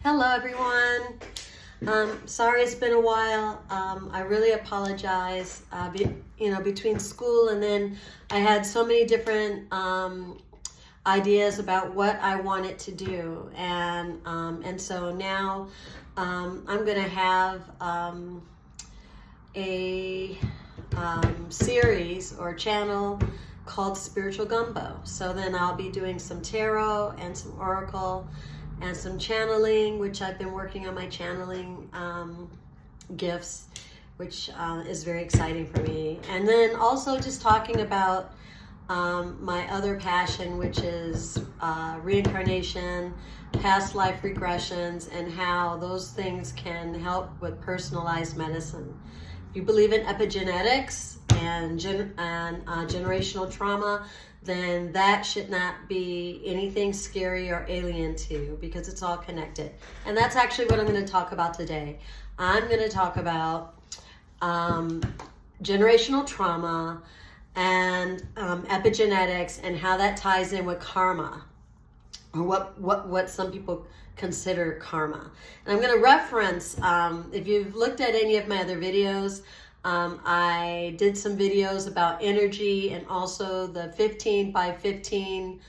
Hello, everyone. Sorry it's been a while. I really apologize. Between school and then I had so many different ideas about what I wanted to do, and so now I'm going to have a series or channel called Spiritual Gumbo. So then I'll be doing some tarot and some oracle and some channeling, which I've been working on my channeling gifts, which is very exciting for me. And then also just talking about my other passion, which is reincarnation, past life regressions, and how those things can help with personalized medicine. If you believe in epigenetics and generational trauma, then that should not be anything scary or alien to you, because it's all connected. And that's actually what I'm going to talk about today. I'm going to talk about generational trauma and epigenetics and how that ties in with karma, or what some people consider karma. And I'm going to reference, if you've looked at any of my other videos, I did some videos about energy and also the 15 by 15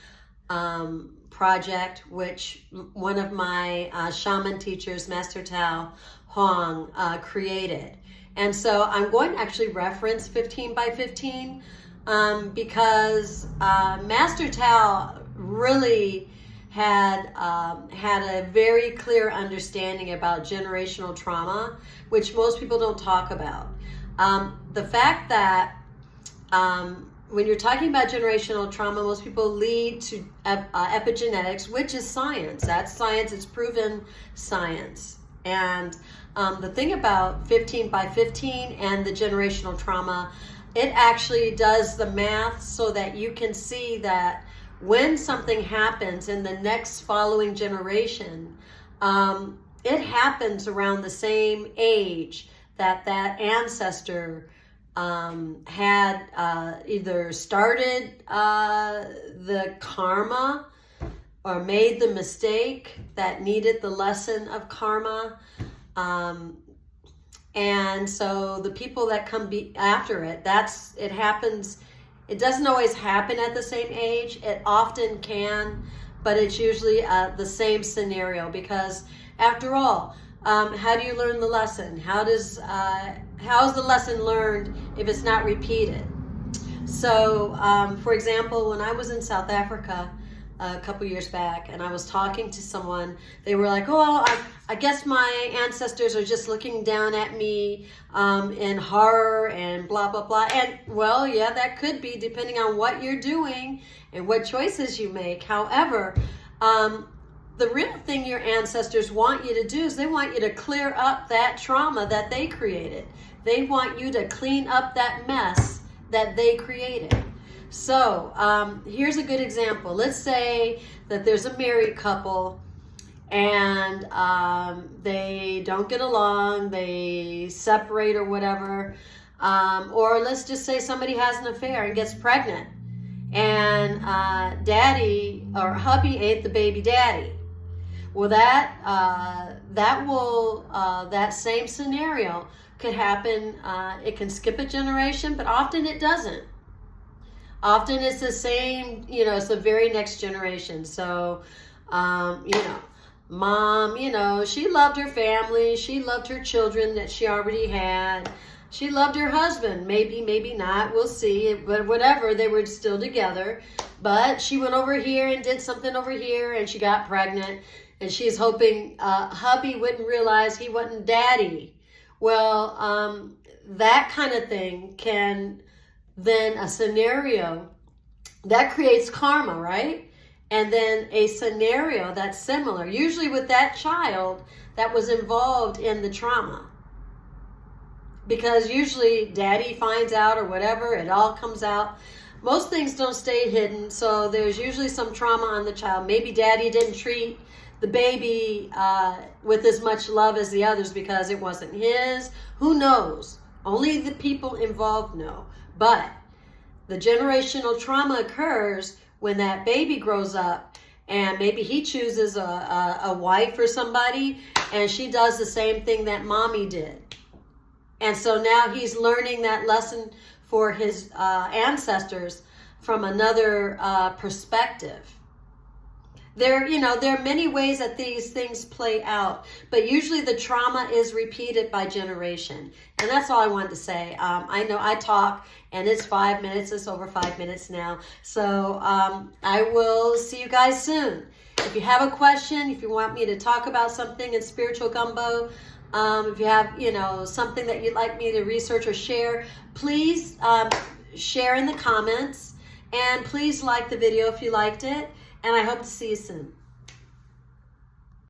project, which one of my shaman teachers, Master Tao Huang, created. And so I'm going to actually reference 15 by 15 because Master Tao really had a very clear understanding about generational trauma, which most people don't talk about. The fact that when you're talking about generational trauma, most people lead to epigenetics, which is science. That's science. It's proven science. And the thing about 15 by 15 and the generational trauma, it actually does the math so that you can see that when something happens in the next following generation, it happens around the same age that ancestor had either started the karma or made the mistake that needed the lesson of karma. And so the people that come after it, it happens. It doesn't always happen at the same age. It often can, but it's usually the same scenario, because after all, how do you learn the lesson? How is the lesson learned if it's not repeated? So, for example, when I was in South Africa a couple years back, and I was talking to someone, they were like, "Oh, I guess my ancestors are just looking down at me in horror and blah blah blah." And well, yeah, that could be, depending on what you're doing and what choices you make. However, the real thing your ancestors want you to do is they want you to clear up that trauma that they created. They want you to clean up that mess that they created. So here's a good example. Let's say that there's a married couple and they don't get along, they separate or whatever. Or let's just say somebody has an affair and gets pregnant, and daddy or hubby ain't the baby daddy. Well, that same scenario could happen. It can skip a generation, but often it doesn't. Often it's the same, it's the very next generation. So, mom, she loved her family. She loved her children that she already had. She loved her husband. Maybe not. We'll see. But whatever, they were still together. But she went over here and did something over here, and she got pregnant. And she's hoping hubby wouldn't realize he wasn't daddy. Well, that kind of thing can then a scenario that creates karma, right? And then a scenario that's similar, usually with that child that was involved in the trauma. Because usually daddy finds out or whatever, it all comes out. Most things don't stay hidden, so there's usually some trauma on the child. Maybe daddy didn't treat the baby with as much love as the others because it wasn't his. Who knows? Only the people involved know. But the generational trauma occurs when that baby grows up And maybe he chooses a wife or somebody, and she does the same thing that mommy did. And so now he's learning that lesson for his ancestors from another perspective. There are many ways that these things play out, but usually the trauma is repeated by generation. And that's all I wanted to say. I know I talk, and it's 5 minutes. It's over 5 minutes now. So I will see you guys soon. If you have a question, if you want me to talk about something in Spiritual Gumbo, if you have, something that you'd like me to research or share, please share in the comments. And please like the video if you liked it. And I hope to see you soon.